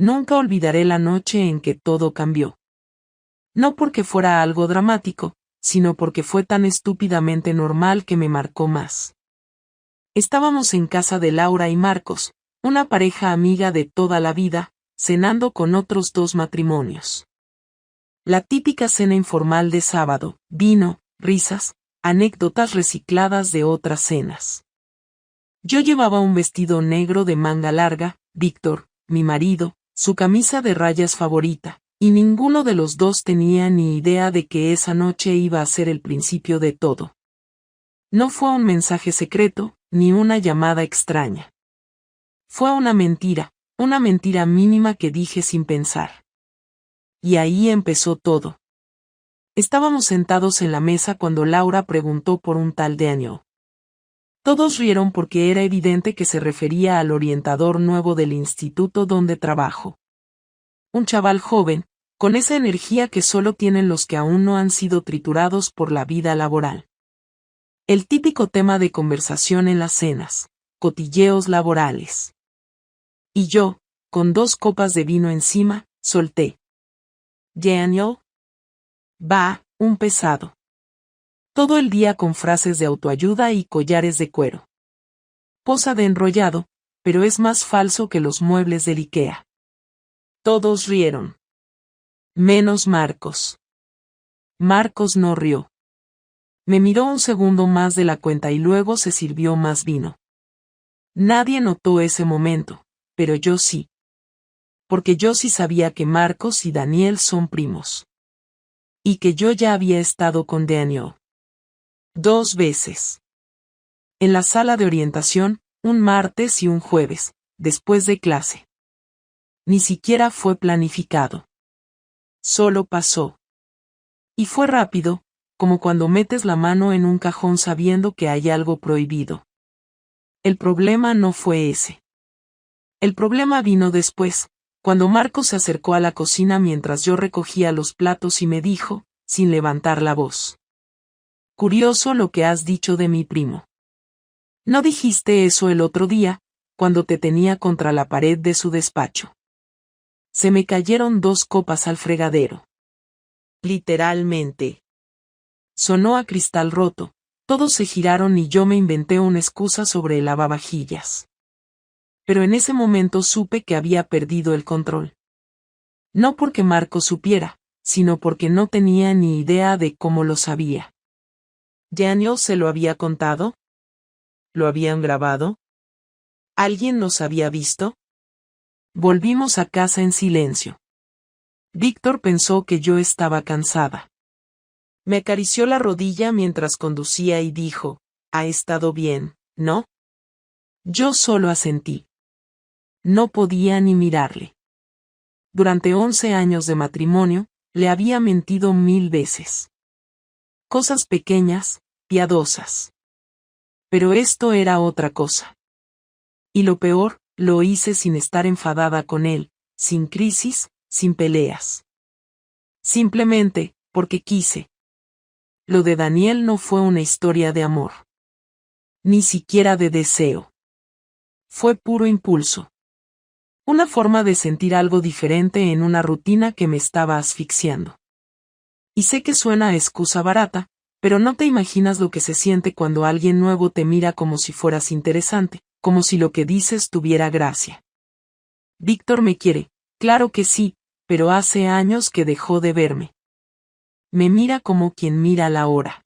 Nunca olvidaré la noche en que todo cambió. No porque fuera algo dramático, sino porque fue tan estúpidamente normal que me marcó más. Estábamos en casa de Laura y Marcos, una pareja amiga de toda la vida, cenando con otros 2 matrimonios. La típica cena informal de sábado, vino, risas, anécdotas recicladas de otras cenas. Yo llevaba un vestido negro de manga larga, Víctor, mi marido, su camisa de rayas favorita, y ninguno de los 2 tenía ni idea de que esa noche iba a ser el principio de todo. No fue un mensaje secreto, ni una llamada extraña. Fue una mentira mínima que dije sin pensar. Y ahí empezó todo. Estábamos sentados en la mesa cuando Laura preguntó por un tal Daniel. Todos rieron porque era evidente que se refería al orientador nuevo del instituto donde trabajo. Un chaval joven, con esa energía que solo tienen los que aún no han sido triturados por la vida laboral. El típico tema de conversación en las cenas, cotilleos laborales. Y yo, con 2 copas de vino encima, solté. Daniel. Va, un pesado. Todo el día con frases de autoayuda y collares de cuero. Posa de enrollado, pero es más falso que los muebles del IKEA. Todos rieron. Menos Marcos. Marcos no rió. Me miró un segundo más de la cuenta y luego se sirvió más vino. Nadie notó ese momento, pero yo sí. Porque yo sí sabía que Marcos y Daniel son primos. Y que yo ya había estado con Daniel. 2 veces. En la sala de orientación, un martes y un jueves, después de clase. Ni siquiera fue planificado. Solo pasó. Y fue rápido, como cuando metes la mano en un cajón sabiendo que hay algo prohibido. El problema no fue ese. El problema vino después, cuando Marcos se acercó a la cocina mientras yo recogía los platos y me dijo, sin levantar la voz. Curioso lo que has dicho de mi primo. ¿No dijiste eso el otro día, cuando te tenía contra la pared de su despacho? Se me cayeron 2 copas al fregadero. Literalmente. Sonó a cristal roto, todos se giraron y yo me inventé una excusa sobre el lavavajillas. Pero en ese momento supe que había perdido el control. No porque Marcos supiera, sino porque no tenía ni idea de cómo lo sabía. ¿Daniel se lo había contado? ¿Lo habían grabado? ¿Alguien nos había visto? Volvimos a casa en silencio. Víctor pensó que yo estaba cansada. Me acarició la rodilla mientras conducía y dijo, ha estado bien, ¿no? Yo solo asentí. No podía ni mirarle. Durante 11 años de matrimonio, le había mentido 1000 veces. Cosas pequeñas, piadosas. Pero esto era otra cosa. Y lo peor, lo hice sin estar enfadada con él, sin crisis, sin peleas. Simplemente, porque quise. Lo de Daniel no fue una historia de amor. Ni siquiera de deseo. Fue puro impulso. Una forma de sentir algo diferente en una rutina que me estaba asfixiando. Y sé que suena a excusa barata, pero no te imaginas lo que se siente cuando alguien nuevo te mira como si fueras interesante, como si lo que dices tuviera gracia. Víctor me quiere, claro que sí, pero hace años que dejó de verme. Me mira como quien mira la hora.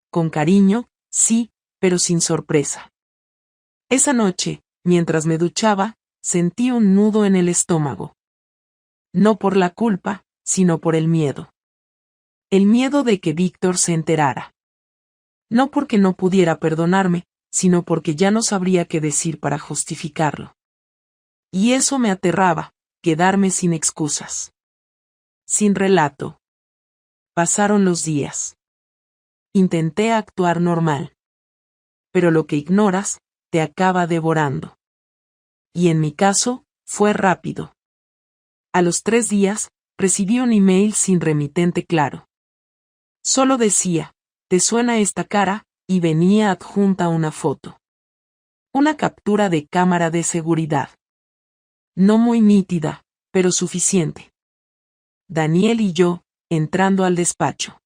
Con cariño, sí, pero sin sorpresa. Esa noche, mientras me duchaba, sentí un nudo en el estómago. No por la culpa, sino por el miedo. El miedo de que Víctor se enterara. No porque no pudiera perdonarme, sino porque ya no sabría qué decir para justificarlo. Y eso me aterraba, quedarme sin excusas. Sin relato. Pasaron los días. Intenté actuar normal. Pero lo que ignoras, te acaba devorando. Y en mi caso, fue rápido. A los 3 días, recibí un email sin remitente claro. Solo decía, ¿te suena esta cara? Y venía adjunta una foto. Una captura de cámara de seguridad. No muy nítida, pero suficiente. Daniel y yo, entrando al despacho.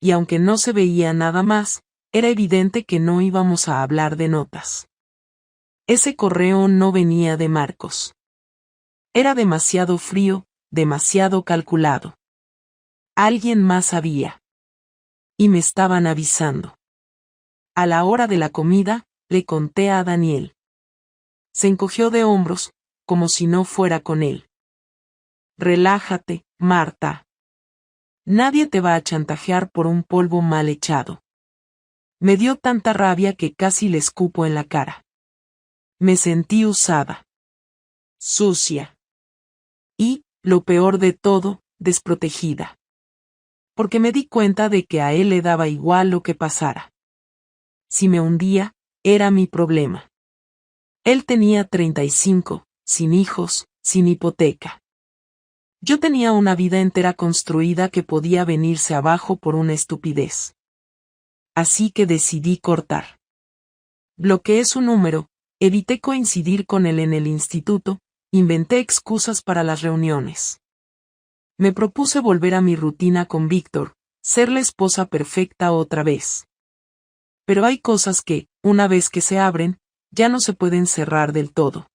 Y aunque no se veía nada más, era evidente que no íbamos a hablar de notas. Ese correo no venía de Marcos. Era demasiado frío, demasiado calculado. Alguien más sabía. Y me estaban avisando. A la hora de la comida, le conté a Daniel. Se encogió de hombros, como si no fuera con él. Relájate, Marta. Nadie te va a chantajear por un polvo mal echado. Me dio tanta rabia que casi le escupo en la cara. Me sentí usada. Sucia. Y, lo peor de todo, desprotegida. Porque me di cuenta de que a él le daba igual lo que pasara. Si me hundía, era mi problema. Él tenía 35, sin hijos, sin hipoteca. Yo tenía una vida entera construida que podía venirse abajo por una estupidez. Así que decidí cortar. Bloqueé su número, evité coincidir con él en el instituto, inventé excusas para las reuniones. Me propuse volver a mi rutina con Víctor, ser la esposa perfecta otra vez. Pero hay cosas que, una vez que se abren, ya no se pueden cerrar del todo.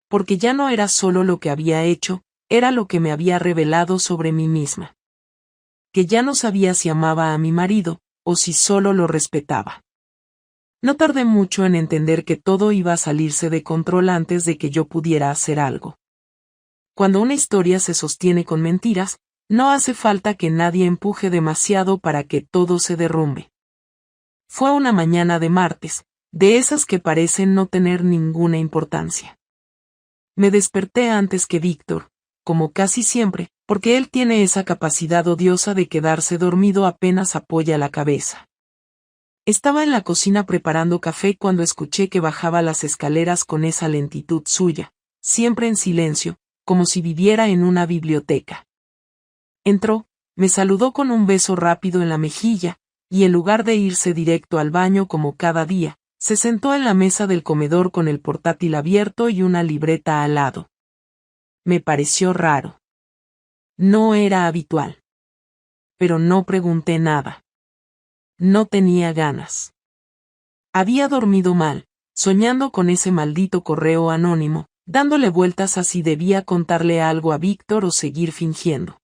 Porque ya no era solo lo que había hecho, era lo que me había revelado sobre mí misma. Que ya no sabía si amaba a mi marido, o si solo lo respetaba. No tardé mucho en entender que todo iba a salirse de control antes de que yo pudiera hacer algo. Cuando una historia se sostiene con mentiras, no hace falta que nadie empuje demasiado para que todo se derrumbe. Fue una mañana de martes, de esas que parecen no tener ninguna importancia. Me desperté antes que Víctor, como casi siempre, porque él tiene esa capacidad odiosa de quedarse dormido apenas apoya la cabeza. Estaba en la cocina preparando café cuando escuché que bajaba las escaleras con esa lentitud suya, siempre en silencio, como si viviera en una biblioteca. Entró, me saludó con un beso rápido en la mejilla, y en lugar de irse directo al baño como cada día, se sentó en la mesa del comedor con el portátil abierto y una libreta al lado. Me pareció raro. No era habitual. Pero no pregunté nada. No tenía ganas. Había dormido mal, soñando con ese maldito correo anónimo, dándole vueltas a si debía contarle algo a Víctor o seguir fingiendo.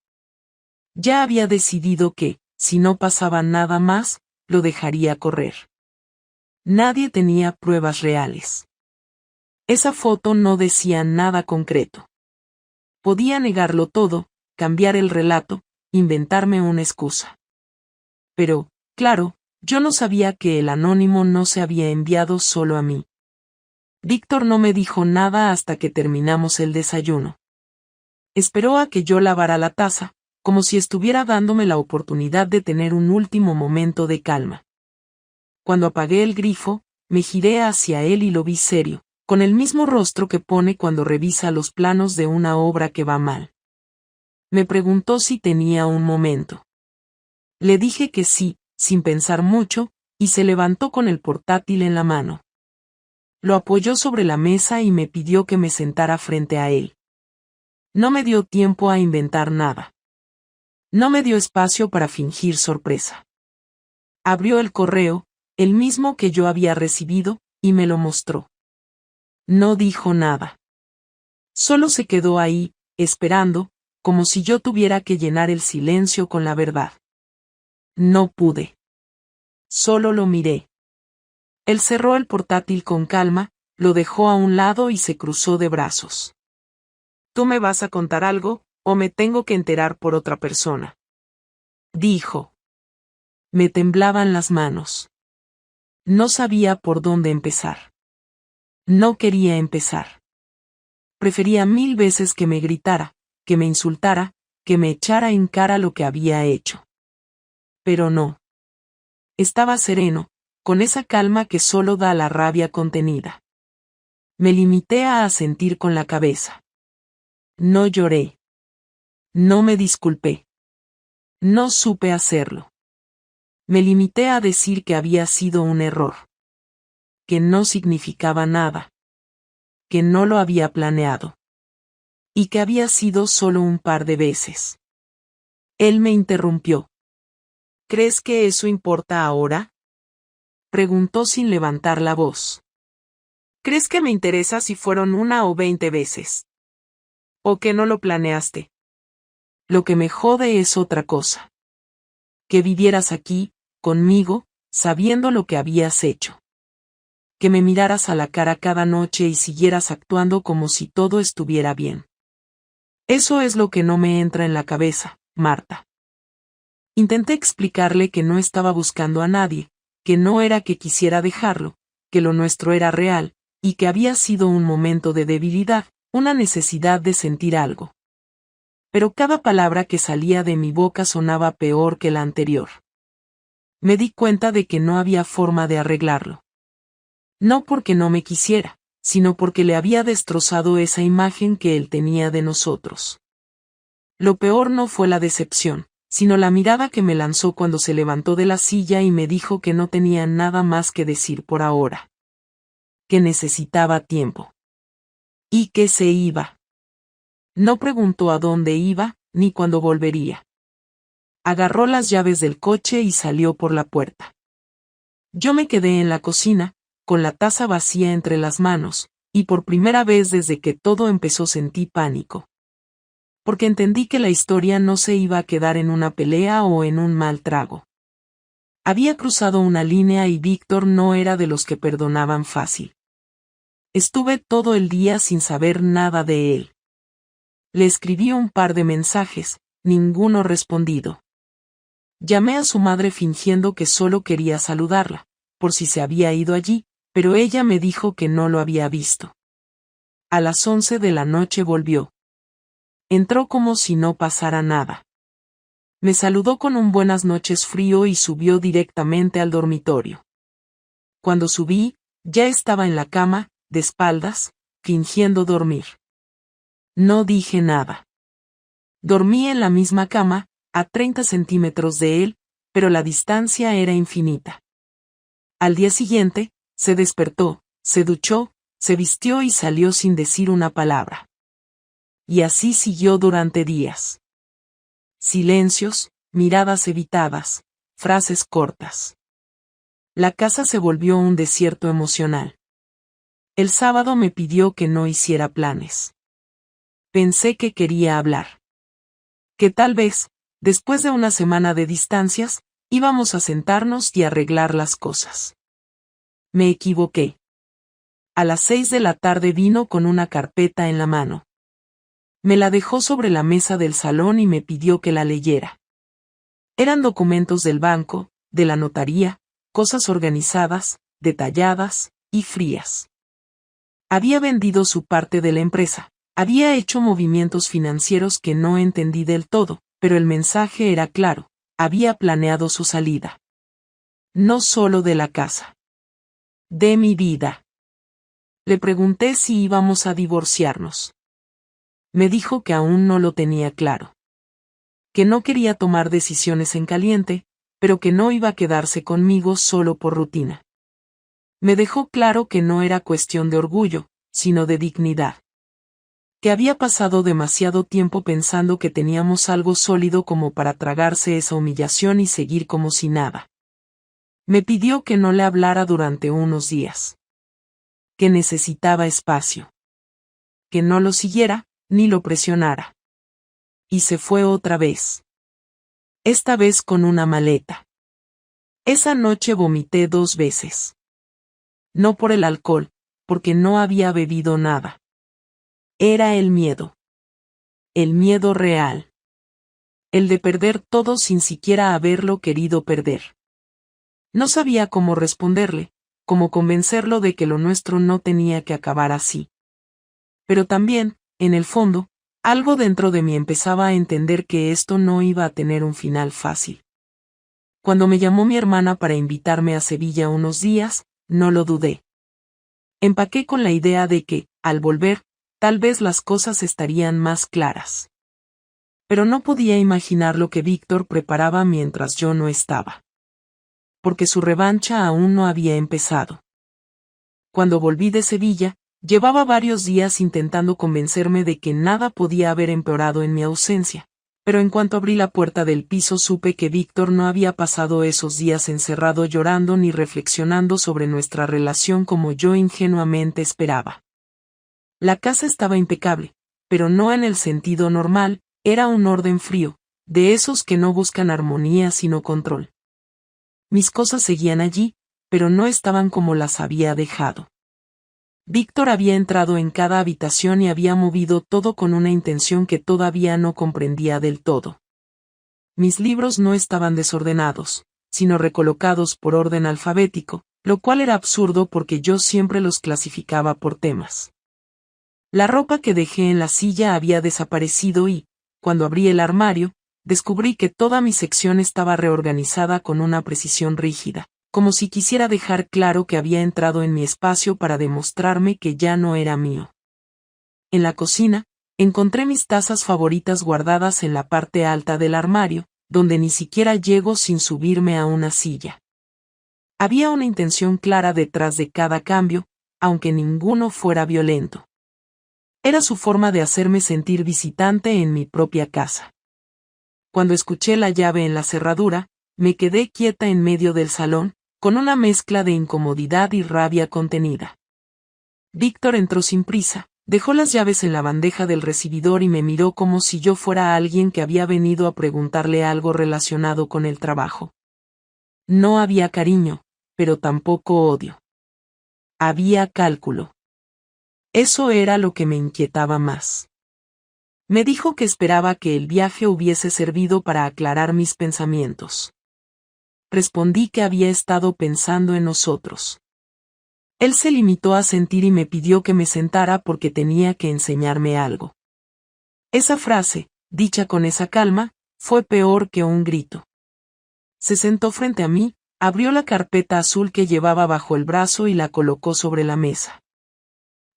Ya había decidido que, si no pasaba nada más, lo dejaría correr. Nadie tenía pruebas reales. Esa foto no decía nada concreto. Podía negarlo todo, cambiar el relato, inventarme una excusa. Pero, claro, yo no sabía que el anónimo no se había enviado solo a mí. Víctor no me dijo nada hasta que terminamos el desayuno. Esperó a que yo lavara la taza, como si estuviera dándome la oportunidad de tener un último momento de calma. Cuando apagué el grifo, me giré hacia él y lo vi serio, con el mismo rostro que pone cuando revisa los planos de una obra que va mal. Me preguntó si tenía un momento. Le dije que sí, sin pensar mucho, y se levantó con el portátil en la mano. Lo apoyó sobre la mesa y me pidió que me sentara frente a él. No me dio tiempo a inventar nada. No me dio espacio para fingir sorpresa. Abrió el correo, el mismo que yo había recibido, y me lo mostró. No dijo nada. Solo se quedó ahí, esperando, como si yo tuviera que llenar el silencio con la verdad. No pude. Solo lo miré. Él cerró el portátil con calma, lo dejó a un lado y se cruzó de brazos. ¿Tú me vas a contar algo, o me tengo que enterar por otra persona?, dijo. Me temblaban las manos. No sabía por dónde empezar. No quería empezar. Prefería 1000 veces que me gritara, que me insultara, que me echara en cara lo que había hecho. Pero no. Estaba sereno, con esa calma que solo da la rabia contenida. Me limité a asentir con la cabeza. No lloré. No me disculpé. No supe hacerlo. Me limité a decir que había sido un error. Que no significaba nada. que no lo había planeado. Y que había sido solo un par de veces. Él me interrumpió. ¿Crees que eso importa ahora? Preguntó sin levantar la voz. ¿Crees que me interesa si fueron 1 o 20 veces? ¿O que no lo planeaste? Lo que me jode es otra cosa. Que vivieras aquí, conmigo, sabiendo lo que habías hecho. Que me miraras a la cara cada noche y siguieras actuando como si todo estuviera bien. Eso es lo que no me entra en la cabeza, Marta. Intenté explicarle que no estaba buscando a nadie, que no era que quisiera dejarlo, que lo nuestro era real, y que había sido un momento de debilidad, una necesidad de sentir algo. Pero cada palabra que salía de mi boca sonaba peor que la anterior. Me di cuenta de que no había forma de arreglarlo. No porque no me quisiera, sino porque le había destrozado esa imagen que él tenía de nosotros. Lo peor no fue la decepción, sino la mirada que me lanzó cuando se levantó de la silla y me dijo que no tenía nada más que decir por ahora. Que necesitaba tiempo. Y que se iba. No preguntó a dónde iba, ni cuándo volvería. Agarró las llaves del coche y salió por la puerta. Yo me quedé en la cocina, con la taza vacía entre las manos, y por primera vez desde que todo empezó sentí pánico. Porque entendí que la historia no se iba a quedar en una pelea o en un mal trago. Había cruzado una línea y Víctor no era de los que perdonaban fácil. Estuve todo el día sin saber nada de él. Le escribí un par de mensajes, ninguno respondido. Llamé a su madre fingiendo que solo quería saludarla, por si se había ido allí, pero ella me dijo que no lo había visto. A las 11 de la noche volvió. Entró como si no pasara nada. Me saludó con un buenas noches frío y subió directamente al dormitorio. Cuando subí, ya estaba en la cama, de espaldas, fingiendo dormir. No dije nada. Dormí en la misma cama, a 30 centímetros de él, pero la distancia era infinita. Al día siguiente, se despertó, se duchó, se vistió y salió sin decir una palabra. Y así siguió durante días. Silencios, miradas evitadas, frases cortas. La casa se volvió un desierto emocional. El sábado me pidió que no hiciera planes. Pensé que quería hablar. Que tal vez, después de una semana de distancias, íbamos a sentarnos y arreglar las cosas. Me equivoqué. A las 6 de la tarde vino con una carpeta en la mano. Me la dejó sobre la mesa del salón y me pidió que la leyera. Eran documentos del banco, de la notaría, cosas organizadas, detalladas y frías. Había vendido su parte de la empresa, había hecho movimientos financieros que no entendí del todo, pero el mensaje era claro, había planeado su salida. No solo de la casa. De mi vida. Le pregunté si íbamos a divorciarnos. Me dijo que aún no lo tenía claro. Que no quería tomar decisiones en caliente, pero que no iba a quedarse conmigo solo por rutina. Me dejó claro que no era cuestión de orgullo, sino de dignidad. Que había pasado demasiado tiempo pensando que teníamos algo sólido como para tragarse esa humillación y seguir como si nada. Me pidió que no le hablara durante unos días. Que necesitaba espacio. Que no lo siguiera, ni lo presionara. Y se fue otra vez. Esta vez con una maleta. Esa noche vomité 2 veces. No por el alcohol, porque no había bebido nada. Era el miedo. El miedo real. El de perder todo sin siquiera haberlo querido perder. No sabía cómo responderle, cómo convencerlo de que lo nuestro no tenía que acabar así. Pero también, en el fondo, algo dentro de mí empezaba a entender que esto no iba a tener un final fácil. Cuando me llamó mi hermana para invitarme a Sevilla unos días, no lo dudé. Empaqué con la idea de que, al volver, tal vez las cosas estarían más claras. Pero no podía imaginar lo que Víctor preparaba mientras yo no estaba. Porque su revancha aún no había empezado. Cuando volví de Sevilla, Llevaba varios días intentando convencerme de que nada podía haber empeorado en mi ausencia, pero en cuanto abrí la puerta del piso supe que Víctor no había pasado esos días encerrado llorando ni reflexionando sobre nuestra relación como yo ingenuamente esperaba. La casa estaba impecable, pero no en el sentido normal, era un orden frío, de esos que no buscan armonía sino control. Mis cosas seguían allí, pero no estaban como las había dejado. Víctor había entrado en cada habitación y había movido todo con una intención que todavía no comprendía del todo. Mis libros no estaban desordenados, sino recolocados por orden alfabético, lo cual era absurdo porque yo siempre los clasificaba por temas. La ropa que dejé en la silla había desaparecido y, cuando abrí el armario, descubrí que toda mi sección estaba reorganizada con una precisión rígida, como si quisiera dejar claro que había entrado en mi espacio para demostrarme que ya no era mío. En la cocina, encontré mis tazas favoritas guardadas en la parte alta del armario, donde ni siquiera llego sin subirme a una silla. Había una intención clara detrás de cada cambio, aunque ninguno fuera violento. Era su forma de hacerme sentir visitante en mi propia casa. Cuando escuché la llave en la cerradura, me quedé quieta en medio del salón, con una mezcla de incomodidad y rabia contenida. Víctor entró sin prisa, dejó las llaves en la bandeja del recibidor y me miró como si yo fuera alguien que había venido a preguntarle algo relacionado con el trabajo. No había cariño, pero tampoco odio. Había cálculo. Eso era lo que me inquietaba más. Me dijo que esperaba que el viaje hubiese servido para aclarar mis pensamientos. Respondí que había estado pensando en nosotros. Él se limitó a sentir y me pidió que me sentara porque tenía que enseñarme algo. Esa frase, dicha con esa calma, fue peor que un grito. Se sentó frente a mí, abrió la carpeta azul que llevaba bajo el brazo y la colocó sobre la mesa.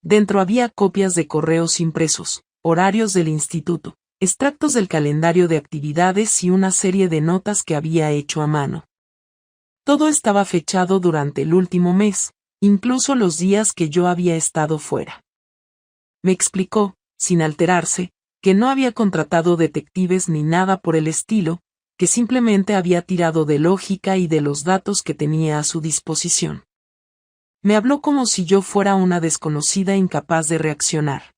Dentro había copias de correos impresos, horarios del instituto, extractos del calendario de actividades y una serie de notas que había hecho a mano. Todo estaba fechado durante el último mes, incluso los días que yo había estado fuera. Me explicó, sin alterarse, que no había contratado detectives ni nada por el estilo, que simplemente había tirado de lógica y de los datos que tenía a su disposición. Me habló como si yo fuera una desconocida incapaz de reaccionar.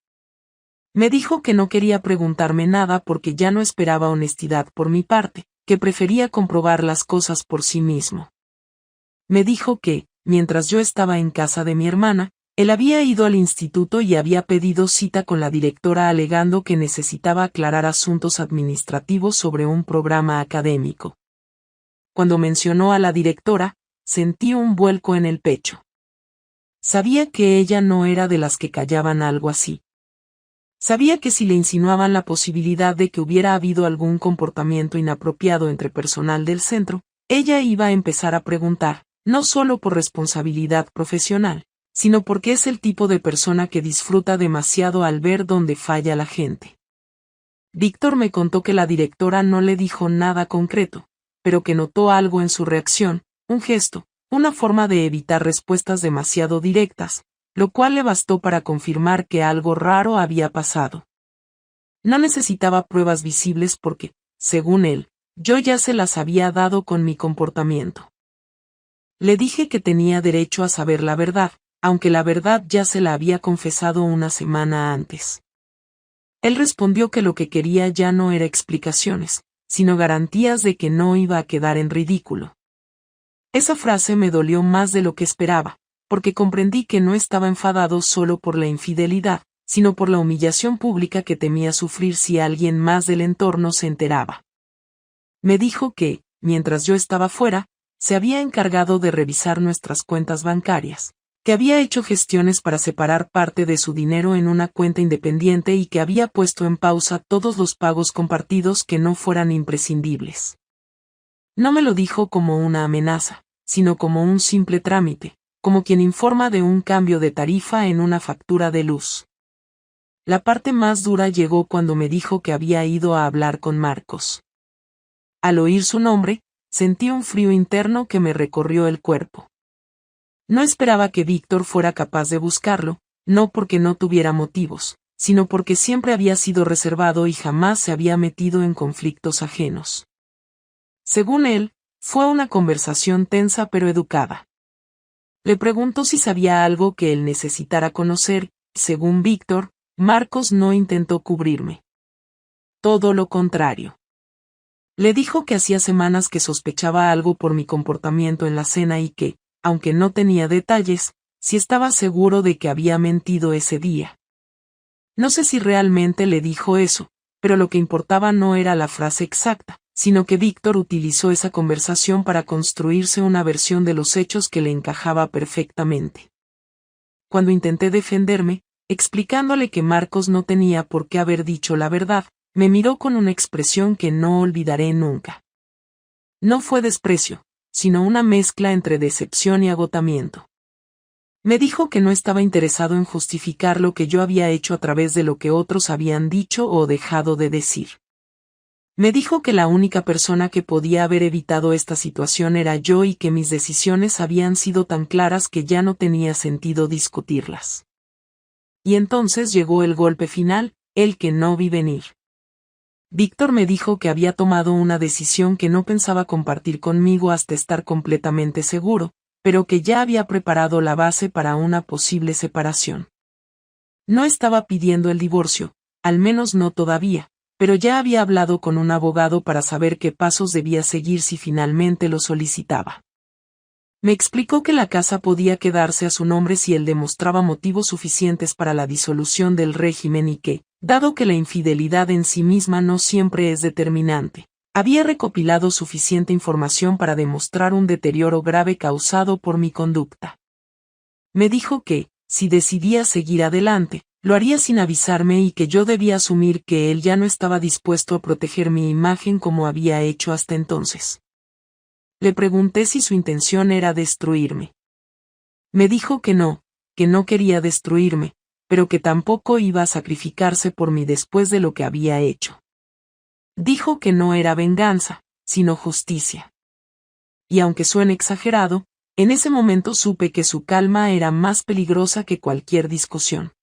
Me dijo que no quería preguntarme nada porque ya no esperaba honestidad por mi parte, que prefería comprobar las cosas por sí mismo. Me dijo que, mientras yo estaba en casa de mi hermana, él había ido al instituto y había pedido cita con la directora alegando que necesitaba aclarar asuntos administrativos sobre un programa académico. Cuando mencionó a la directora, sentí un vuelco en el pecho. Sabía que ella no era de las que callaban algo así. Sabía que si le insinuaban la posibilidad de que hubiera habido algún comportamiento inapropiado entre personal del centro, ella iba a empezar a preguntar, no solo por responsabilidad profesional, sino porque es el tipo de persona que disfruta demasiado al ver dónde falla la gente. Víctor me contó que la directora no le dijo nada concreto, pero que notó algo en su reacción, un gesto, una forma de evitar respuestas demasiado directas, lo cual le bastó para confirmar que algo raro había pasado. No necesitaba pruebas visibles porque, según él, yo ya se las había dado con mi comportamiento. Le dije que tenía derecho a saber la verdad, aunque la verdad ya se la había confesado una semana antes. Él respondió que lo que quería ya no era explicaciones, sino garantías de que no iba a quedar en ridículo. Esa frase me dolió más de lo que esperaba, porque comprendí que no estaba enfadado solo por la infidelidad, sino por la humillación pública que temía sufrir si alguien más del entorno se enteraba. Me dijo que, mientras yo estaba fuera, se había encargado de revisar nuestras cuentas bancarias, que había hecho gestiones para separar parte de su dinero en una cuenta independiente y que había puesto en pausa todos los pagos compartidos que no fueran imprescindibles. No me lo dijo como una amenaza, sino como un simple trámite, como quien informa de un cambio de tarifa en una factura de luz. La parte más dura llegó cuando me dijo que había ido a hablar con Marcos. Al oír su nombre, sentí un frío interno que me recorrió el cuerpo. No esperaba que Víctor fuera capaz de buscarlo, no porque no tuviera motivos, sino porque siempre había sido reservado y jamás se había metido en conflictos ajenos. Según él, fue una conversación tensa pero educada. Le preguntó si sabía algo que él necesitara conocer, y según Víctor, Marcos no intentó cubrirme. Todo lo contrario. Le dijo que hacía semanas que sospechaba algo por mi comportamiento en la cena y que, aunque no tenía detalles, sí estaba seguro de que había mentido ese día. No sé si realmente le dijo eso, pero lo que importaba no era la frase exacta, sino que Víctor utilizó esa conversación para construirse una versión de los hechos que le encajaba perfectamente. Cuando intenté defenderme, explicándole que Marcos no tenía por qué haber dicho la verdad, me miró con una expresión que no olvidaré nunca. No fue desprecio, sino una mezcla entre decepción y agotamiento. Me dijo que no estaba interesado en justificar lo que yo había hecho a través de lo que otros habían dicho o dejado de decir. Me dijo que la única persona que podía haber evitado esta situación era yo y que mis decisiones habían sido tan claras que ya no tenía sentido discutirlas. Y entonces llegó el golpe final, el que no vi venir. Víctor me dijo que había tomado una decisión que no pensaba compartir conmigo hasta estar completamente seguro, pero que ya había preparado la base para una posible separación. No estaba pidiendo el divorcio, al menos no todavía, pero ya había hablado con un abogado para saber qué pasos debía seguir si finalmente lo solicitaba. Me explicó que la casa podía quedarse a su nombre si él demostraba motivos suficientes para la disolución del régimen y que, dado que la infidelidad en sí misma no siempre es determinante, había recopilado suficiente información para demostrar un deterioro grave causado por mi conducta. Me dijo que, si decidía seguir adelante, lo haría sin avisarme y que yo debía asumir que él ya no estaba dispuesto a proteger mi imagen como había hecho hasta entonces. Le pregunté si su intención era destruirme. Me dijo que no quería destruirme, pero que tampoco iba a sacrificarse por mí después de lo que había hecho. Dijo que no era venganza, sino justicia. Y aunque suene exagerado, en ese momento supe que su calma era más peligrosa que cualquier discusión.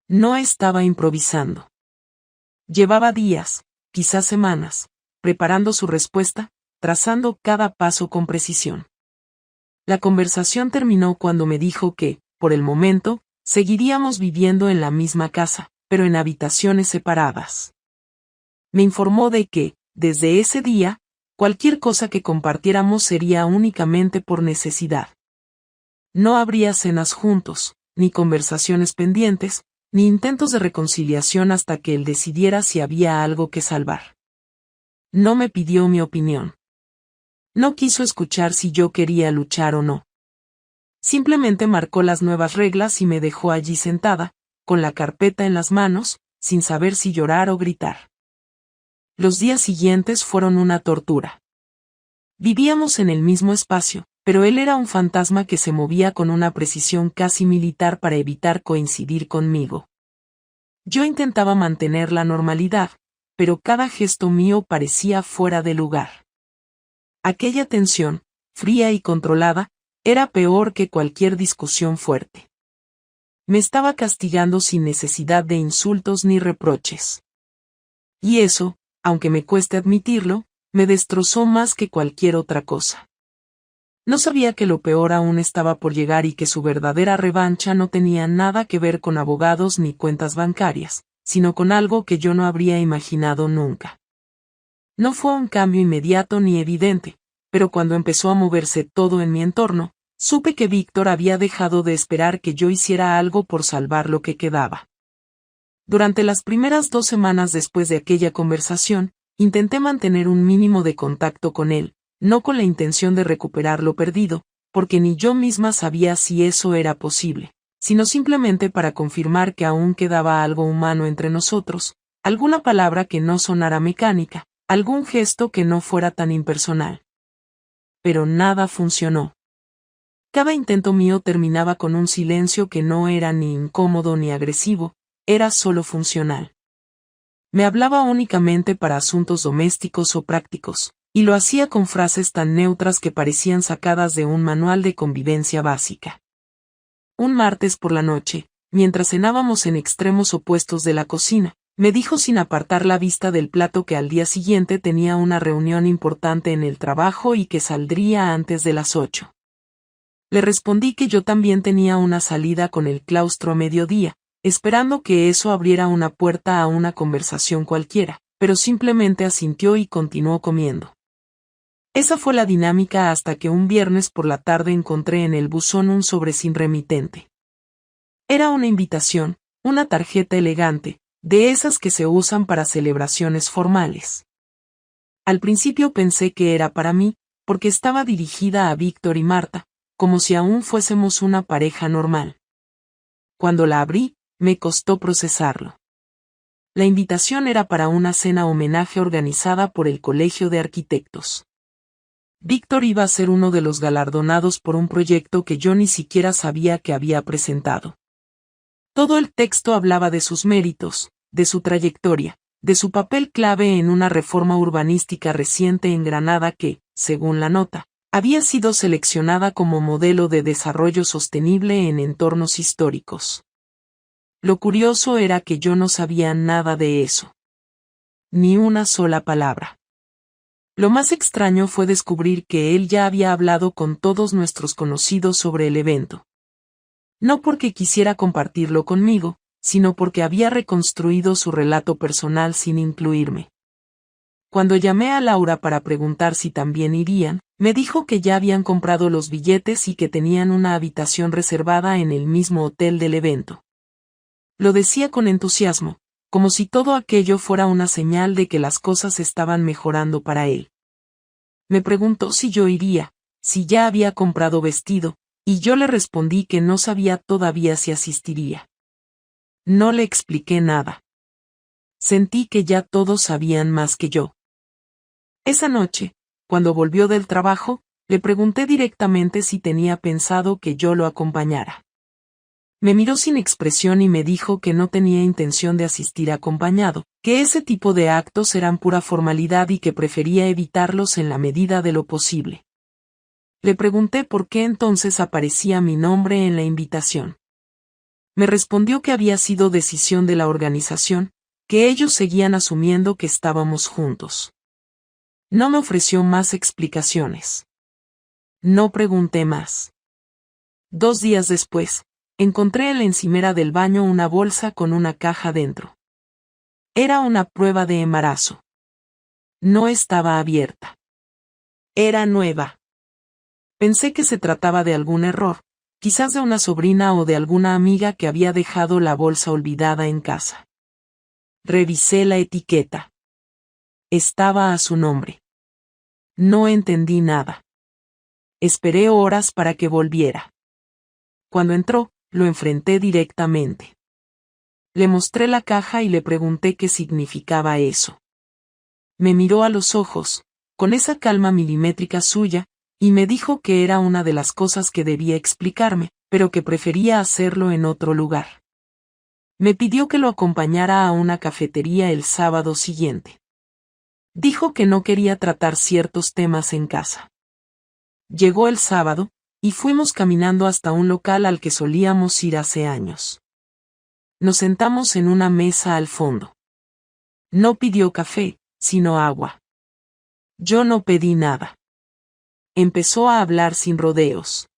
No estaba improvisando. Llevaba días, quizás semanas, preparando su respuesta, trazando cada paso con precisión. La conversación terminó cuando me dijo que, por el momento, seguiríamos viviendo en la misma casa, pero en habitaciones separadas. Me informó de que, desde ese día, cualquier cosa que compartiéramos sería únicamente por necesidad. No habría cenas juntos, ni conversaciones pendientes, ni intentos de reconciliación hasta que él decidiera si había algo que salvar. No me pidió mi opinión. No quiso escuchar si yo quería luchar o no. Simplemente marcó las nuevas reglas y me dejó allí sentada, con la carpeta en las manos, sin saber si llorar o gritar. Los días siguientes fueron una tortura. Vivíamos en el mismo espacio, pero él era un fantasma que se movía con una precisión casi militar para evitar coincidir conmigo. Yo intentaba mantener la normalidad, pero cada gesto mío parecía fuera de lugar. Aquella tensión, fría y controlada, era peor que cualquier discusión fuerte. Me estaba castigando sin necesidad de insultos ni reproches. Y eso, aunque me cueste admitirlo, me destrozó más que cualquier otra cosa. No sabía que lo peor aún estaba por llegar y que su verdadera revancha no tenía nada que ver con abogados ni cuentas bancarias, sino con algo que yo no habría imaginado nunca. No fue un cambio inmediato ni evidente, pero cuando empezó a moverse todo en mi entorno, supe que Víctor había dejado de esperar que yo hiciera algo por salvar lo que quedaba. Durante las primeras 2 semanas después de aquella conversación, intenté mantener un mínimo de contacto con él, no con la intención de recuperar lo perdido, porque ni yo misma sabía si eso era posible, sino simplemente para confirmar que aún quedaba algo humano entre nosotros, alguna palabra que no sonara mecánica, algún gesto que no fuera tan impersonal. Pero nada funcionó. Cada intento mío terminaba con un silencio que no era ni incómodo ni agresivo, era solo funcional. Me hablaba únicamente para asuntos domésticos o prácticos, y lo hacía con frases tan neutras que parecían sacadas de un manual de convivencia básica. Un martes por la noche, mientras cenábamos en extremos opuestos de la cocina, me dijo sin apartar la vista del plato que al día siguiente tenía una reunión importante en el trabajo y que saldría antes de las 8. Le respondí que yo también tenía una salida con el claustro a mediodía, esperando que eso abriera una puerta a una conversación cualquiera, pero simplemente asintió y continuó comiendo. Esa fue la dinámica hasta que un viernes por la tarde encontré en el buzón un sobre sin remitente. Era una invitación, una tarjeta elegante, de esas que se usan para celebraciones formales. Al principio pensé que era para mí, porque estaba dirigida a Víctor y Marta, como si aún fuésemos una pareja normal. Cuando la abrí, me costó procesarlo. La invitación era para una cena homenaje organizada por el Colegio de Arquitectos. Víctor iba a ser uno de los galardonados por un proyecto que yo ni siquiera sabía que había presentado. Todo el texto hablaba de sus méritos, de su trayectoria, de su papel clave en una reforma urbanística reciente en Granada que, según la nota, había sido seleccionada como modelo de desarrollo sostenible en entornos históricos. Lo curioso era que yo no sabía nada de eso. Ni una sola palabra. Lo más extraño fue descubrir que él ya había hablado con todos nuestros conocidos sobre el evento. No porque quisiera compartirlo conmigo, sino porque había reconstruido su relato personal sin incluirme. Cuando llamé a Laura para preguntar si también irían, me dijo que ya habían comprado los billetes y que tenían una habitación reservada en el mismo hotel del evento. Lo decía con entusiasmo, como si todo aquello fuera una señal de que las cosas estaban mejorando para él. Me preguntó si yo iría, si ya había comprado vestido, y yo le respondí que no sabía todavía si asistiría. No le expliqué nada. Sentí que ya todos sabían más que yo. Esa noche, cuando volvió del trabajo, le pregunté directamente si tenía pensado que yo lo acompañara. Me miró sin expresión y me dijo que no tenía intención de asistir acompañado, que ese tipo de actos eran pura formalidad y que prefería evitarlos en la medida de lo posible. Le pregunté por qué entonces aparecía mi nombre en la invitación. Me respondió que había sido decisión de la organización, que ellos seguían asumiendo que estábamos juntos. No me ofreció más explicaciones. No pregunté más. 2 días después, encontré en la encimera del baño una bolsa con una caja dentro. Era una prueba de embarazo. No estaba abierta. Era nueva. Pensé que se trataba de algún error, quizás de una sobrina o de alguna amiga que había dejado la bolsa olvidada en casa. Revisé la etiqueta. Estaba a su nombre. No entendí nada. Esperé horas para que volviera. Cuando entró, lo enfrenté directamente. Le mostré la caja y le pregunté qué significaba eso. Me miró a los ojos, con esa calma milimétrica suya, y me dijo que era una de las cosas que debía explicarme, pero que prefería hacerlo en otro lugar. Me pidió que lo acompañara a una cafetería el sábado siguiente. Dijo que no quería tratar ciertos temas en casa. Llegó el sábado, y fuimos caminando hasta un local al que solíamos ir hace años. Nos sentamos en una mesa al fondo. No pidió café, sino agua. Yo no pedí nada. Empezó a hablar sin rodeos.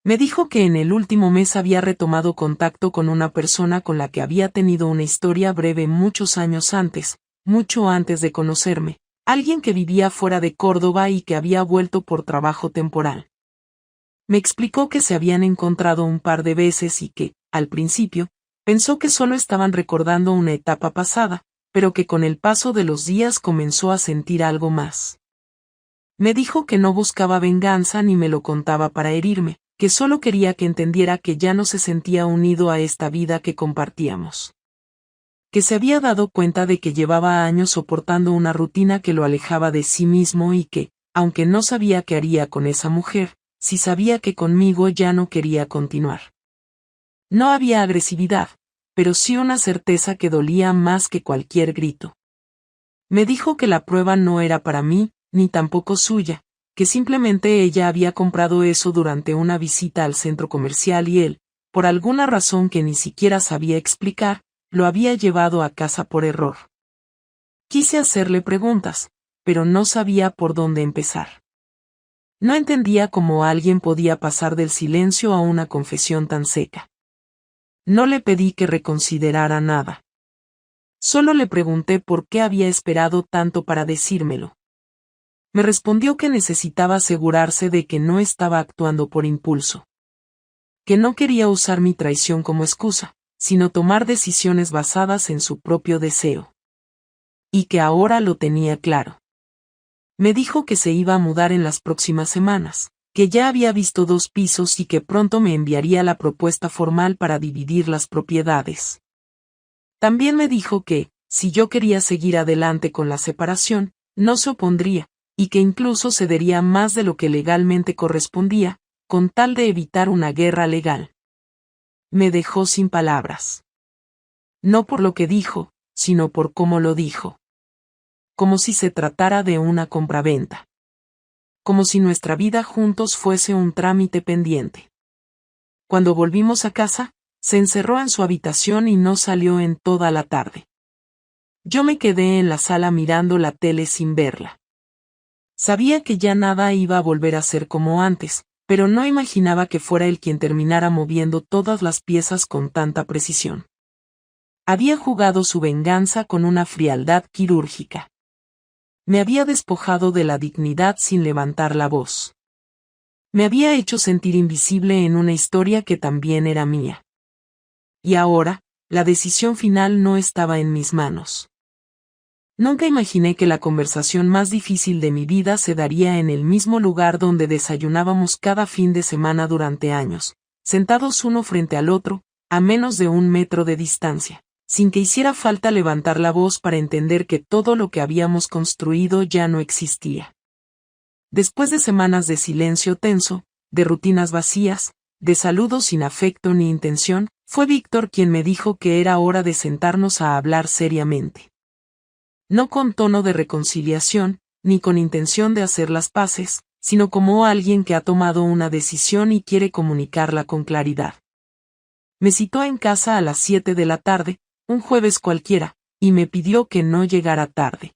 Me dijo que en el último mes había retomado contacto con una persona con la que había tenido una historia breve muchos años antes, mucho antes de conocerme, alguien que vivía fuera de Córdoba y que había vuelto por trabajo temporal. Me explicó que se habían encontrado un par de veces y que, al principio, pensó que solo estaban recordando una etapa pasada, pero que con el paso de los días comenzó a sentir algo más. Me dijo que no buscaba venganza ni me lo contaba para herirme, que solo quería que entendiera que ya no se sentía unido a esta vida que compartíamos. Que se había dado cuenta de que llevaba años soportando una rutina que lo alejaba de sí mismo y que, aunque no sabía qué haría con esa mujer, sí sabía que conmigo ya no quería continuar. No había agresividad, pero sí una certeza que dolía más que cualquier grito. Me dijo que la prueba no era para mí, ni tampoco suya, que simplemente ella había comprado eso durante una visita al centro comercial y él, por alguna razón que ni siquiera sabía explicar, lo había llevado a casa por error. Quise hacerle preguntas, pero no sabía por dónde empezar. No entendía cómo alguien podía pasar del silencio a una confesión tan seca. No le pedí que reconsiderara nada. Solo le pregunté por qué había esperado tanto para decírmelo. Me respondió que necesitaba asegurarse de que no estaba actuando por impulso. Que no quería usar mi traición como excusa, sino tomar decisiones basadas en su propio deseo. Y que ahora lo tenía claro. Me dijo que se iba a mudar en las próximas semanas, que ya había visto 2 pisos y que pronto me enviaría la propuesta formal para dividir las propiedades. También me dijo que, si yo quería seguir adelante con la separación, no se opondría, y que incluso cedería más de lo que legalmente correspondía, con tal de evitar una guerra legal. Me dejó sin palabras. No por lo que dijo, sino por cómo lo dijo. Como si se tratara de una compraventa. Como si nuestra vida juntos fuese un trámite pendiente. Cuando volvimos a casa, se encerró en su habitación y no salió en toda la tarde. Yo me quedé en la sala mirando la tele sin verla. Sabía que ya nada iba a volver a ser como antes, pero no imaginaba que fuera él quien terminara moviendo todas las piezas con tanta precisión. Había jugado su venganza con una frialdad quirúrgica. Me había despojado de la dignidad sin levantar la voz. Me había hecho sentir invisible en una historia que también era mía. Y ahora, la decisión final no estaba en mis manos. Nunca imaginé que la conversación más difícil de mi vida se daría en el mismo lugar donde desayunábamos cada fin de semana durante años, sentados uno frente al otro, a menos de 1 metro de distancia, sin que hiciera falta levantar la voz para entender que todo lo que habíamos construido ya no existía. Después de semanas de silencio tenso, de rutinas vacías, de saludos sin afecto ni intención, fue Víctor quien me dijo que era hora de sentarnos a hablar seriamente. No con tono de reconciliación, ni con intención de hacer las paces, sino como alguien que ha tomado una decisión y quiere comunicarla con claridad. Me citó en casa a las 7 de la tarde, un jueves cualquiera, y me pidió que no llegara tarde.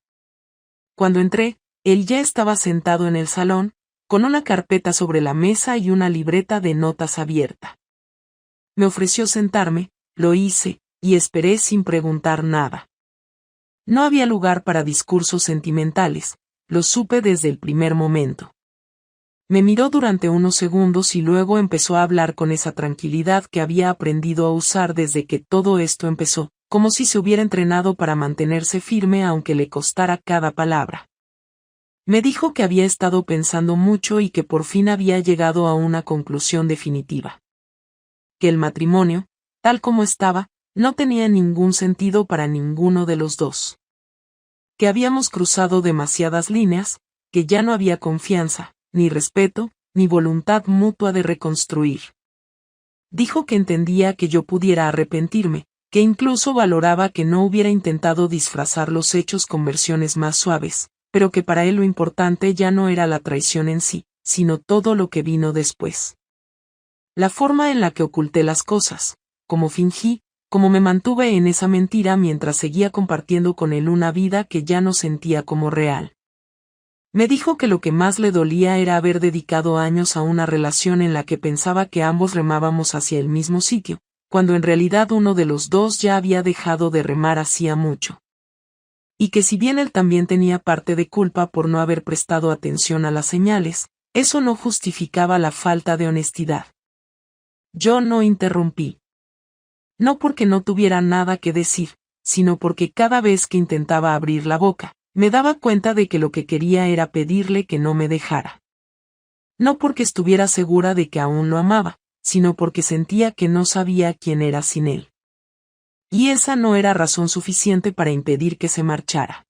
Cuando entré, él ya estaba sentado en el salón, con una carpeta sobre la mesa y una libreta de notas abierta. Me ofreció sentarme, lo hice, y esperé sin preguntar nada. No había lugar para discursos sentimentales, lo supe desde el primer momento. Me miró durante unos segundos y luego empezó a hablar con esa tranquilidad que había aprendido a usar desde que todo esto empezó, como si se hubiera entrenado para mantenerse firme aunque le costara cada palabra. Me dijo que había estado pensando mucho y que por fin había llegado a una conclusión definitiva. Que el matrimonio, tal como estaba, no tenía ningún sentido para ninguno de los dos. Que habíamos cruzado demasiadas líneas, que ya no había confianza, ni respeto, ni voluntad mutua de reconstruir. Dijo que entendía que yo pudiera arrepentirme, que incluso valoraba que no hubiera intentado disfrazar los hechos con versiones más suaves, pero que para él lo importante ya no era la traición en sí, sino todo lo que vino después. La forma en la que oculté las cosas, cómo fingí, cómo me mantuve en esa mentira mientras seguía compartiendo con él una vida que ya no sentía como real. Me dijo que lo que más le dolía era haber dedicado años a una relación en la que pensaba que ambos remábamos hacia el mismo sitio, cuando en realidad uno de los dos ya había dejado de remar hacía mucho. Y que si bien él también tenía parte de culpa por no haber prestado atención a las señales, eso no justificaba la falta de honestidad. Yo no interrumpí. No porque no tuviera nada que decir, sino porque cada vez que intentaba abrir la boca, me daba cuenta de que lo que quería era pedirle que no me dejara. No porque estuviera segura de que aún lo amaba, sino porque sentía que no sabía quién era sin él. Y esa no era razón suficiente para impedir que se marchara.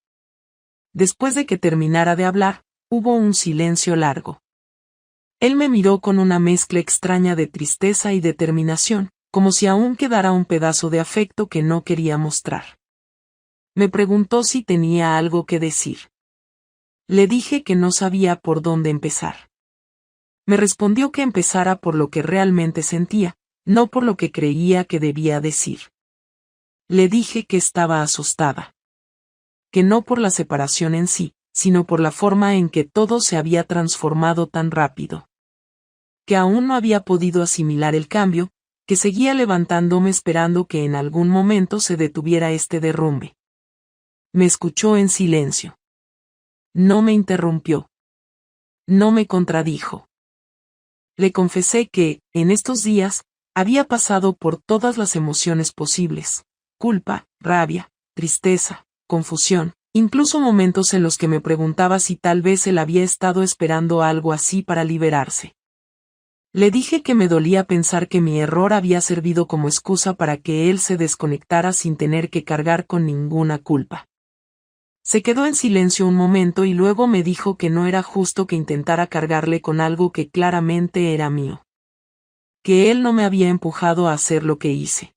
Después de que terminara de hablar, hubo un silencio largo. Él me miró con una mezcla extraña de tristeza y determinación, como si aún quedara un pedazo de afecto que no quería mostrar. Me preguntó si tenía algo que decir. Le dije que no sabía por dónde empezar. Me respondió que empezara por lo que realmente sentía, no por lo que creía que debía decir. Le dije que estaba asustada. Que no por la separación en sí, sino por la forma en que todo se había transformado tan rápido. Que aún no había podido asimilar el cambio, que seguía levantándome esperando que en algún momento se detuviera este derrumbe. Me escuchó en silencio. No me interrumpió. No me contradijo. Le confesé que, en estos días, había pasado por todas las emociones posibles: culpa, rabia, tristeza, confusión, incluso momentos en los que me preguntaba si tal vez él había estado esperando algo así para liberarse. Le dije que me dolía pensar que mi error había servido como excusa para que él se desconectara sin tener que cargar con ninguna culpa. Se quedó en silencio un momento y luego me dijo que no era justo que intentara cargarle con algo que claramente era mío. Que él no me había empujado a hacer lo que hice.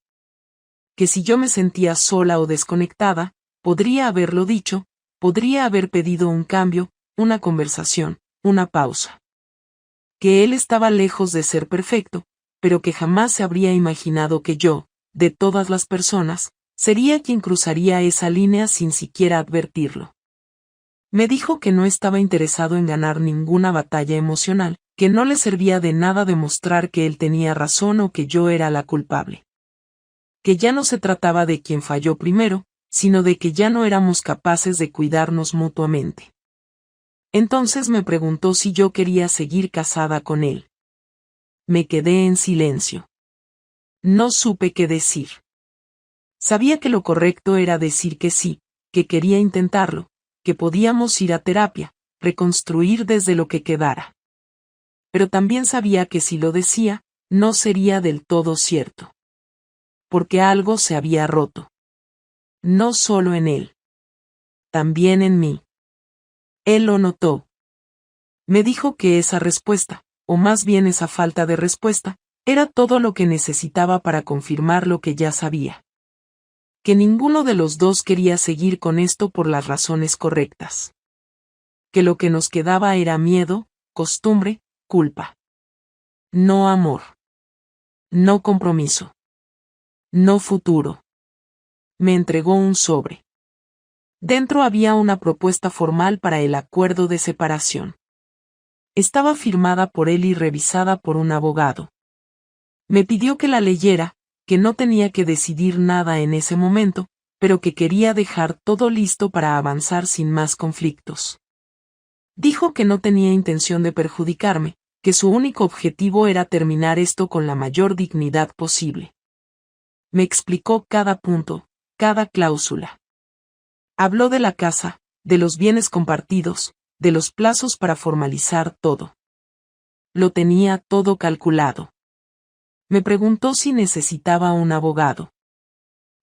Que si yo me sentía sola o desconectada, podría haberlo dicho, podría haber pedido un cambio, una conversación, una pausa. Que él estaba lejos de ser perfecto, pero que jamás se habría imaginado que yo, de todas las personas, sería quien cruzaría esa línea sin siquiera advertirlo. Me dijo que no estaba interesado en ganar ninguna batalla emocional, que no le servía de nada demostrar que él tenía razón o que yo era la culpable. Que ya no se trataba de quien falló primero, sino de que ya no éramos capaces de cuidarnos mutuamente. Entonces me preguntó si yo quería seguir casada con él. Me quedé en silencio. No supe qué decir. Sabía que lo correcto era decir que sí, que quería intentarlo, que podíamos ir a terapia, reconstruir desde lo que quedara. Pero también sabía que si lo decía, no sería del todo cierto. Porque algo se había roto. No solo en él. También en mí. Él lo notó. Me dijo que esa respuesta, o más bien esa falta de respuesta, era todo lo que necesitaba para confirmar lo que ya sabía. Que ninguno de los dos quería seguir con esto por las razones correctas. Que lo que nos quedaba era miedo, costumbre, culpa. No amor. No compromiso. No futuro. Me entregó un sobre. Dentro había una propuesta formal para el acuerdo de separación. Estaba firmada por él y revisada por un abogado. Me pidió que la leyera, que no tenía que decidir nada en ese momento, pero que quería dejar todo listo para avanzar sin más conflictos. Dijo que no tenía intención de perjudicarme, que su único objetivo era terminar esto con la mayor dignidad posible. Me explicó cada punto, cada cláusula. Habló de la casa, de los bienes compartidos, de los plazos para formalizar todo. Lo tenía todo calculado. Me preguntó si necesitaba un abogado.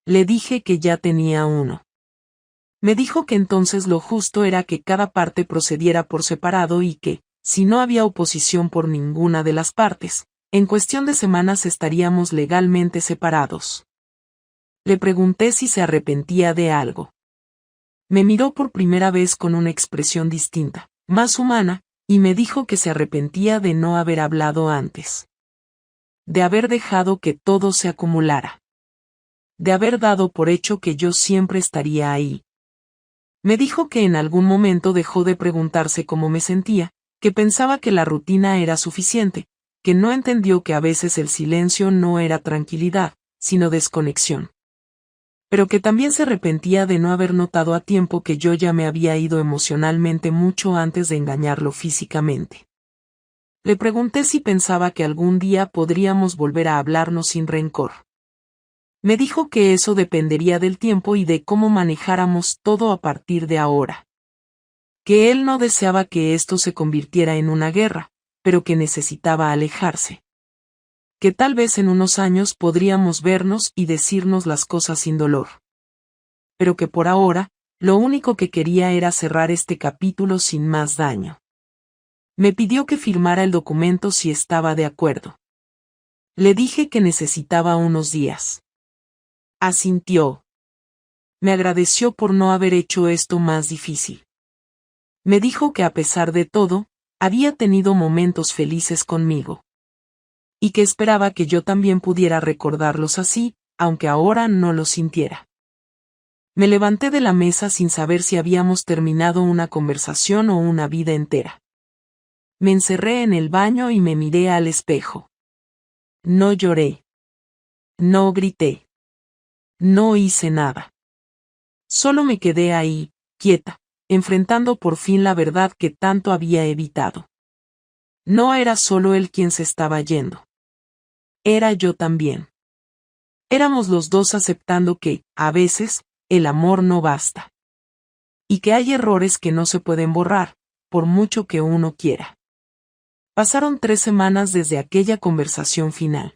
Le dije que ya tenía uno. Me dijo que entonces lo justo era que cada parte procediera por separado y que, si no había oposición por ninguna de las partes, en cuestión de semanas estaríamos legalmente separados. Le pregunté si se arrepentía de algo. Me miró por primera vez con una expresión distinta, más humana, y me dijo que se arrepentía de no haber hablado antes. De haber dejado que todo se acumulara. De haber dado por hecho que yo siempre estaría ahí. Me dijo que en algún momento dejó de preguntarse cómo me sentía, que pensaba que la rutina era suficiente, que no entendió que a veces el silencio no era tranquilidad, sino desconexión. Pero que también se arrepentía de no haber notado a tiempo que yo ya me había ido emocionalmente mucho antes de engañarlo físicamente. Le pregunté si pensaba que algún día podríamos volver a hablarnos sin rencor. Me dijo que eso dependería del tiempo y de cómo manejáramos todo a partir de ahora. Que él no deseaba que esto se convirtiera en una guerra, pero que necesitaba alejarse. Que tal vez en unos años podríamos vernos y decirnos las cosas sin dolor. Pero que por ahora, lo único que quería era cerrar este capítulo sin más daño. Me pidió que firmara el documento si estaba de acuerdo. Le dije que necesitaba unos días. Asintió. Me agradeció por no haber hecho esto más difícil. Me dijo que a pesar de todo, había tenido momentos felices conmigo. Y que esperaba que yo también pudiera recordarlos así, aunque ahora no lo sintiera. Me levanté de la mesa sin saber si habíamos terminado una conversación o una vida entera. Me encerré en el baño y me miré al espejo. No lloré. No grité. No hice nada. Solo me quedé ahí, quieta, enfrentando por fin la verdad que tanto había evitado. No era solo él quien se estaba yendo. Era yo también. Éramos los dos aceptando que, a veces, el amor no basta. Y que hay errores que no se pueden borrar, por mucho que uno quiera. Pasaron 3 semanas desde aquella conversación final.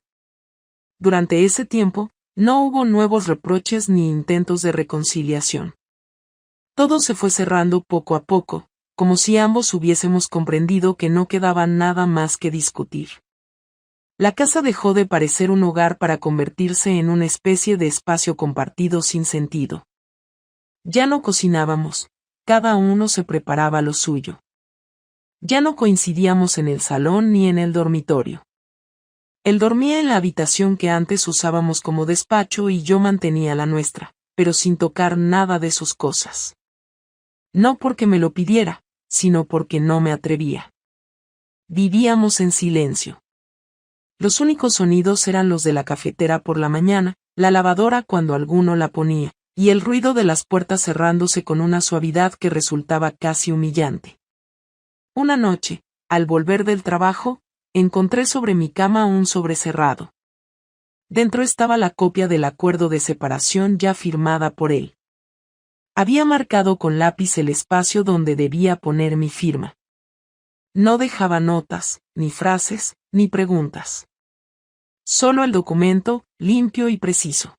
Durante ese tiempo, no hubo nuevos reproches ni intentos de reconciliación. Todo se fue cerrando poco a poco, como si ambos hubiésemos comprendido que no quedaba nada más que discutir. La casa dejó de parecer un hogar para convertirse en una especie de espacio compartido sin sentido. Ya no cocinábamos, cada uno se preparaba lo suyo. Ya no coincidíamos en el salón ni en el dormitorio. Él dormía en la habitación que antes usábamos como despacho y yo mantenía la nuestra, pero sin tocar nada de sus cosas. No porque me lo pidiera, sino porque no me atrevía. Vivíamos en silencio. Los únicos sonidos eran los de la cafetera por la mañana, la lavadora cuando alguno la ponía, y el ruido de las puertas cerrándose con una suavidad que resultaba casi humillante. Una noche, al volver del trabajo, encontré sobre mi cama un sobre cerrado. Dentro estaba la copia del acuerdo de separación ya firmada por él. Había marcado con lápiz el espacio donde debía poner mi firma. No dejaba notas, ni frases, ni preguntas. Solo el documento, limpio y preciso.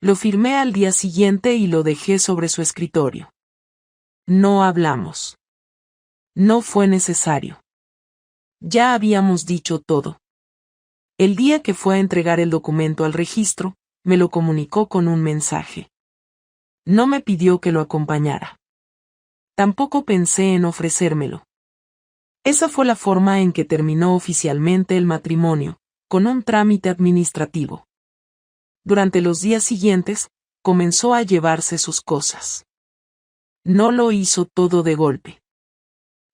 Lo firmé al día siguiente y lo dejé sobre su escritorio. No hablamos. No fue necesario. Ya habíamos dicho todo. El día que fue a entregar el documento al registro, me lo comunicó con un mensaje. No me pidió que lo acompañara. Tampoco pensé en ofrecérmelo. Esa fue la forma en que terminó oficialmente el matrimonio, con un trámite administrativo. Durante los días siguientes, comenzó a llevarse sus cosas. No lo hizo todo de golpe.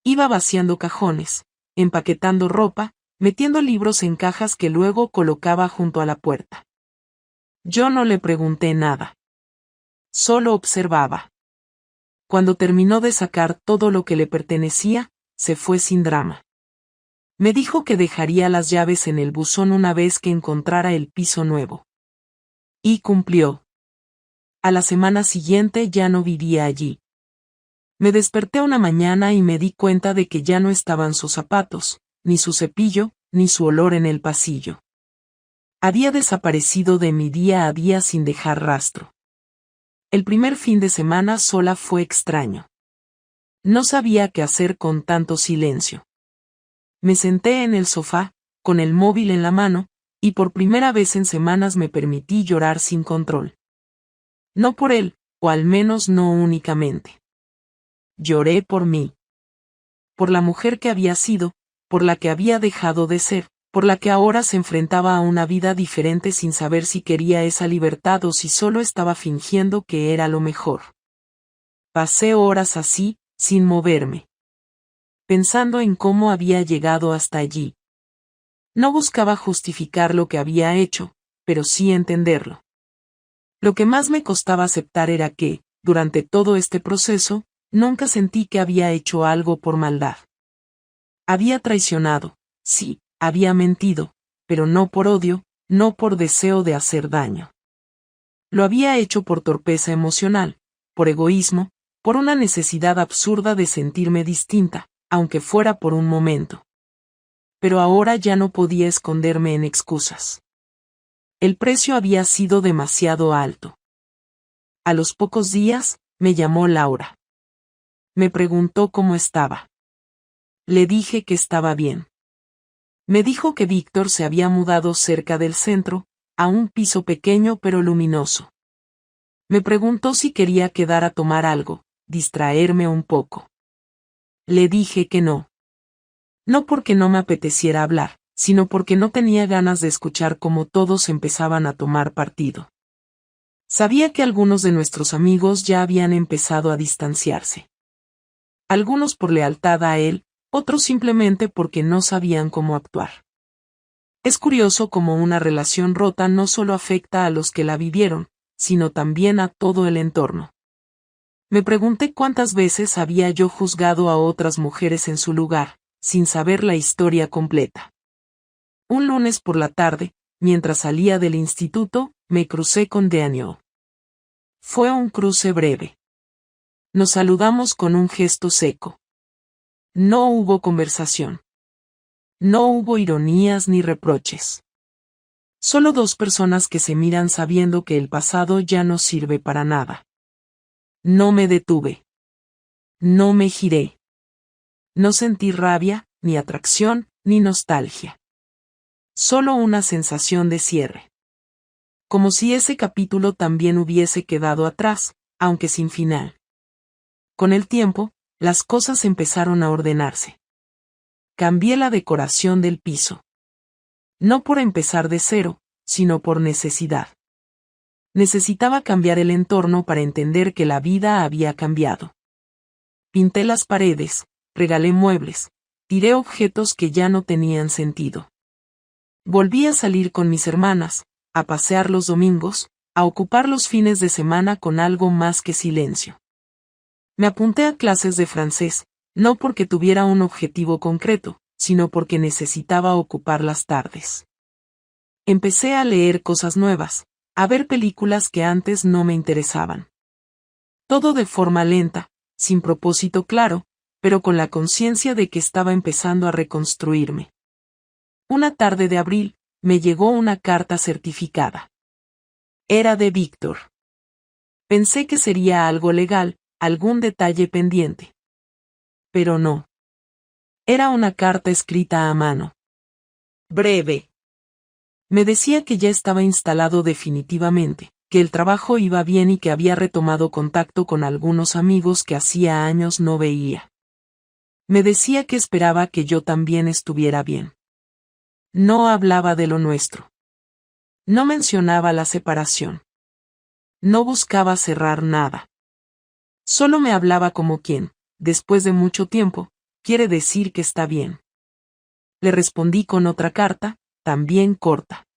Iba vaciando cajones, empaquetando ropa, metiendo libros en cajas que luego colocaba junto a la puerta. Yo no le pregunté nada. Solo observaba. Cuando terminó de sacar todo lo que le pertenecía, se fue sin drama. Me dijo que dejaría las llaves en el buzón una vez que encontrara el piso nuevo. Y cumplió. A la semana siguiente ya no vivía allí. Me desperté una mañana y me di cuenta de que ya no estaban sus zapatos, ni su cepillo, ni su olor en el pasillo. Había desaparecido de mi día a día sin dejar rastro. El primer fin de semana sola fue extraño. No sabía qué hacer con tanto silencio. Me senté en el sofá, con el móvil en la mano, y por primera vez en semanas me permití llorar sin control. No por él, o al menos no únicamente. Lloré por mí. Por la mujer que había sido, por la que había dejado de ser, por la que ahora se enfrentaba a una vida diferente sin saber si quería esa libertad o si solo estaba fingiendo que era lo mejor. Pasé horas así, sin moverme. Pensando en cómo había llegado hasta allí. No buscaba justificar lo que había hecho, pero sí entenderlo. Lo que más me costaba aceptar era que, durante todo este proceso, nunca sentí que había hecho algo por maldad. Había traicionado, sí, había mentido, pero no por odio, no por deseo de hacer daño. Lo había hecho por torpeza emocional, por egoísmo, por una necesidad absurda de sentirme distinta, aunque fuera por un momento. Pero ahora ya no podía esconderme en excusas. El precio había sido demasiado alto. A los pocos días, me llamó Laura. Me preguntó cómo estaba. Le dije que estaba bien. Me dijo que Víctor se había mudado cerca del centro, a un piso pequeño pero luminoso. Me preguntó si quería quedar a tomar algo, distraerme un poco. Le dije que no. No porque no me apeteciera hablar, sino porque no tenía ganas de escuchar cómo todos empezaban a tomar partido. Sabía que algunos de nuestros amigos ya habían empezado a distanciarse. Algunos por lealtad a él, otros simplemente porque no sabían cómo actuar. Es curioso cómo una relación rota no solo afecta a los que la vivieron, sino también a todo el entorno. Me pregunté cuántas veces había yo juzgado a otras mujeres en su lugar, sin saber la historia completa. Un lunes por la tarde, mientras salía del instituto, me crucé con Daniel. Fue un cruce breve. Nos saludamos con un gesto seco. No hubo conversación. No hubo ironías ni reproches. Solo dos personas que se miran sabiendo que el pasado ya no sirve para nada. No me detuve. No me giré. No sentí rabia, ni atracción, ni nostalgia. Solo una sensación de cierre. Como si ese capítulo también hubiese quedado atrás, aunque sin final. Con el tiempo, las cosas empezaron a ordenarse. Cambié la decoración del piso. No por empezar de cero, sino por necesidad. Necesitaba cambiar el entorno para entender que la vida había cambiado. Pinté las paredes, regalé muebles, tiré objetos que ya no tenían sentido. Volví a salir con mis hermanas, a pasear los domingos, a ocupar los fines de semana con algo más que silencio. Me apunté a clases de francés, no porque tuviera un objetivo concreto, sino porque necesitaba ocupar las tardes. Empecé a leer cosas nuevas, a ver películas que antes no me interesaban. Todo de forma lenta, sin propósito claro, pero con la conciencia de que estaba empezando a reconstruirme. Una tarde de abril, me llegó una carta certificada. Era de Víctor. Pensé que sería algo legal, algún detalle pendiente. Pero no. Era una carta escrita a mano. Breve. Me decía que ya estaba instalado definitivamente, que el trabajo iba bien y que había retomado contacto con algunos amigos que hacía años no veía. Me decía que esperaba que yo también estuviera bien. No hablaba de lo nuestro. No mencionaba la separación. No buscaba cerrar nada. Solo me hablaba como quien, después de mucho tiempo, quiere decir que está bien. Le respondí con otra carta, también corta.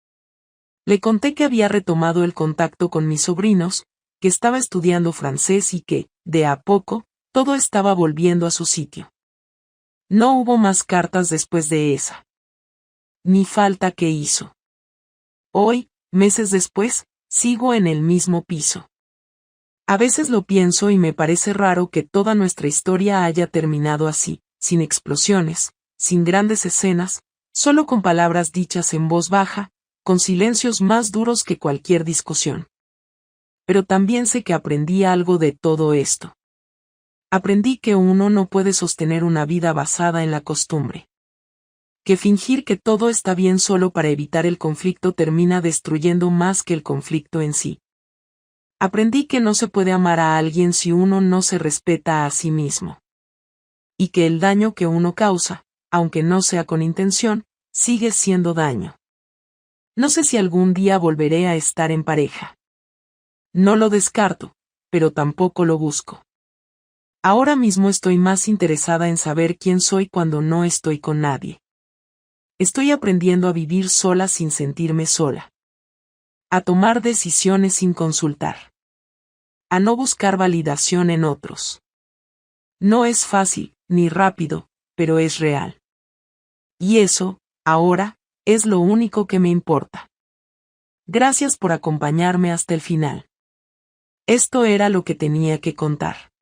Le conté que había retomado el contacto con mis sobrinos, que estaba estudiando francés y que, de a poco, todo estaba volviendo a su sitio. No hubo más cartas después de esa. Ni falta que hizo. Hoy, meses después, sigo en el mismo piso. A veces lo pienso y me parece raro que toda nuestra historia haya terminado así, sin explosiones, sin grandes escenas, solo con palabras dichas en voz baja, con silencios más duros que cualquier discusión. Pero también sé que aprendí algo de todo esto. Aprendí que uno no puede sostener una vida basada en la costumbre. Que fingir que todo está bien solo para evitar el conflicto termina destruyendo más que el conflicto en sí. Aprendí que no se puede amar a alguien si uno no se respeta a sí mismo. Y que el daño que uno causa, aunque no sea con intención, sigue siendo daño. No sé si algún día volveré a estar en pareja. No lo descarto, pero tampoco lo busco. Ahora mismo estoy más interesada en saber quién soy cuando no estoy con nadie. Estoy aprendiendo a vivir sola sin sentirme sola. A tomar decisiones sin consultar. A no buscar validación en otros. No es fácil, ni rápido, pero es real. Y eso, ahora, es lo único que me importa. Gracias por acompañarme hasta el final. Esto era lo que tenía que contar.